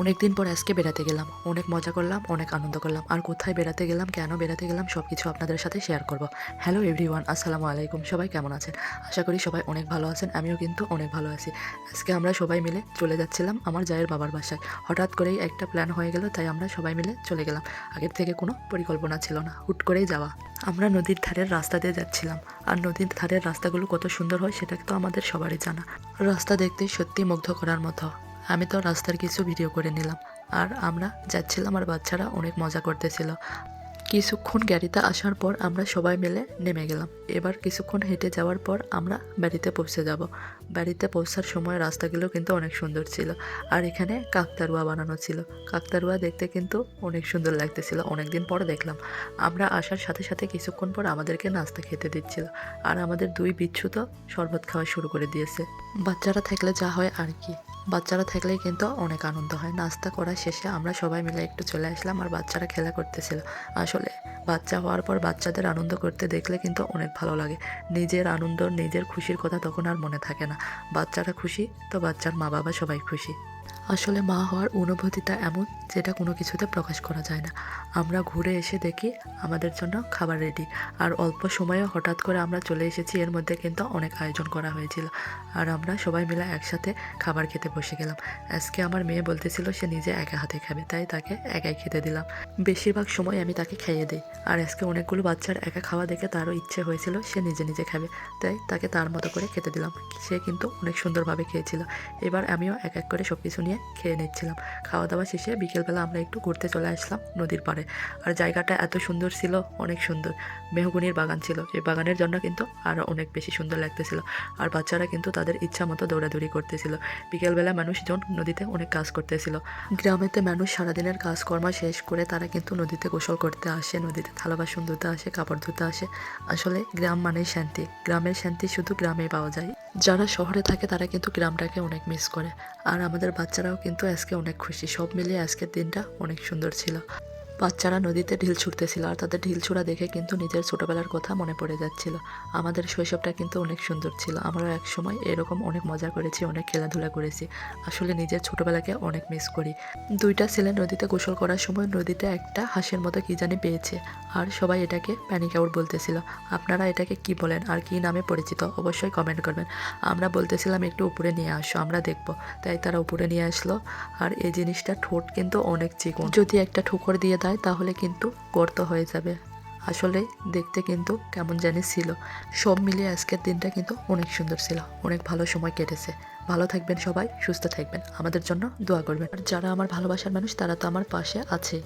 অনেকদিন পর আজকে বেড়াতে গেলাম, অনেক মজা করলাম, অনেক আনন্দ করলাম। আর কোথায় বেড়াতে গেলাম, কেন বেড়াতে গেলাম, সব কিছু আপনাদের সাথে শেয়ার করব। হ্যালো এভরিওয়ান, আসসালামু আলাইকুম। সবাই কেমন আছেন? আশা করি সবাই অনেক ভালো আছেন। আমিও কিন্তু অনেক ভালো আছি। আজকে আমরা সবাই মিলে চলে যাচ্ছিলাম আমার জায়ের বাবার বাসায়। হঠাৎ করেই একটা প্ল্যান হয়ে গেল, তাই আমরা সবাই মিলে চলে গেলাম। আগের থেকে কোনো পরিকল্পনা ছিল না, হুট করেই যাওয়া। আমরা নদীর ধারের রাস্তা দিয়ে যাচ্ছিলাম, আর নদীর ধারের রাস্তাগুলো কত সুন্দর হয় সেটা তো আমাদের সবারই জানা। রাস্তা দেখতে সত্যি মুগ্ধ করার মতো। আমি তো রাস্তার কিছু ভিডিও করে নিলাম, আর আমরা যাচ্ছিলাম আর বাচ্চারা অনেক মজা করতেছিল। কিছুক্ষণ গাড়িতে আসার পর আমরা সবাই মিলে নেমে গেলাম। এবার কিছুক্ষণ হেঁটে যাওয়ার পর আমরা বাড়িতে পৌঁছে যাব। বাড়িতে পৌঁছার সময় রাস্তাগুলো কিন্তু অনেক সুন্দর ছিল, আর এখানে কাকতারুয়া বানানো ছিল। কাকতারুয়া দেখতে কিন্তু অনেক সুন্দর লাগতেছিল, অনেকদিন পর দেখলাম। আমরা আসার সাথে সাথে কিছুক্ষণ পর আমাদেরকে নাস্তা খেতে দিচ্ছিল, আর আমাদের দুই বিচ্ছু তো শরবত খাওয়া শুরু করে দিয়েছে। বাচ্চারা থাকলে যা হয় আর কি, বাচ্চারা থাকলেই কিন্তু অনেক আনন্দ হয়। নাস্তা করা শেষে আমরা সবাই মিলে একটু চলে আসলাম, আর বাচ্চারা খেলা করতেছিল। আসলে বাচ্চা হওয়ার পর বাচ্চাদের আনন্দ করতে দেখলে কিন্তু অনেক ভালো লাগে। নিজের আনন্দ, নিজের খুশির কথা তখন আর মনে থাকে না। বাচ্চারা খুশি তো বাচ্চার মা বাবা সবাই খুশি। আসলে মা হওয়ার অনুভূতিটা এমন, যেটা কোনো কিছুতে প্রকাশ করা যায় না। আমরা ঘুরে এসে দেখি আমাদের জন্য খাবার রেডি, আর অল্প সময়ে হঠাৎ করে আমরা চলে এসেছি। এর মধ্যে কিন্তু অনেক আয়োজন করা হয়েছিল, আর আমরা সবাই মিলে একসাথে খাবার খেতে বসে গেলাম। আজকে আমার মেয়ে বলতেছিল সে নিজে একা হাতে খাবে, তাই তাকে একাই খেতে দিলাম। বেশিরভাগ সময় আমি তাকে খাইয়ে দিই, আর আজকে অনেকগুলো বাচ্চার একা খাওয়া দেখে তারও ইচ্ছে হয়েছিল সে নিজে নিজে খাবে, তাই তাকে তার মতো করে খেতে দিলাম। সে কিন্তু অনেক সুন্দরভাবে খেয়েছিল। এবার আমিও এক এক করে সব কিছু নিয়ে খেয়ে নিচ্ছিলাম। খাওয়া দাওয়া শেষে বিকেলবেলা আমরা একটু ঘুরতে চলে আসলাম নদীর পাড়ে। আর জায়গাটা এত সুন্দর ছিল, অনেক সুন্দর। মেহগনির বাগান ছিল, এই বাগানের জন্য কিন্তু আরও অনেক বেশি সুন্দর লাগতেছিল। আর বাচ্চারা কিন্তু তাদের ইচ্ছা মতো দৌড়াদৌড়ি করতেছিল। বিকেলবেলা মানুষজন নদীতে অনেক কাজ করতেছিল। গ্রামেতে মানুষ সারাদিনের কাজকর্ম শেষ করে তারা কিন্তু নদীতে গোসল করতে আসে, নদীতে থালা বাসন ধুতে আসে, কাপড় ধুতে আসে। আসলে গ্রাম মানেই শান্তি, গ্রামের শান্তি শুধু গ্রামেই পাওয়া যায়। যারা শহরে থাকে তারা কিন্তু গ্রামটাকে অনেক মিস করে। আর আমাদের বাচ্চারাও কিন্তু আজকে অনেক খুশি। সব মিলিয়ে আজকের দিনটা অনেক সুন্দর ছিল। বাচ্চারা নদীতে ঢিল ছুটতেছিল, আর তাদের ঢিল ছোড়া দেখে কিন্তু নিজের ছোটবেলার কথা মনে পড়ে যাচ্ছিল। আমাদের শৈশবটা কিন্তু অনেক সুন্দর ছিল। আমরাও এক সময় এরকম অনেক মজা করেছি, অনেক খেলাধুলা করেছি। আসলে নিজের ছোটবেলাকে অনেক মিস করি। দুইটা ছেলে নদীতে গোসল করার সময় নদীতে একটা হাঁসের মতো কি জানি পেয়েছে, আর সবাই এটাকে প্যানিকাউট বলতেছিল। আপনারা এটাকে কি বলেন আর কি নামে পরিচিত অবশ্যই কমেন্ট করবেন। আমরা বলতেছিলাম একটু উপরে নিয়ে আসো, আমরা দেখব। তাই তারা উপরে নিয়ে আসলো। আর এই জিনিসটা ঠোঁট কিন্তু অনেক চিকন, যদি একটা ঠোকর দিয়ে দেয় তাহলে কিন্তু গর্ত হয়ে যাবে। আসলে দেখতে কিন্তু কেমন জানি ছিল। সব মিলিয়ে আজকের দিনটা কিন্তু অনেক সুন্দর ছিল, অনেক ভালো সময় কেটেছে। ভালো থাকবেন সবাই, সুস্থ থাকবেন, আমাদের জন্য দোয়া করবেন। আর যারা আমার ভালোবাসার মানুষ তারা তো আমার পাশে আছে।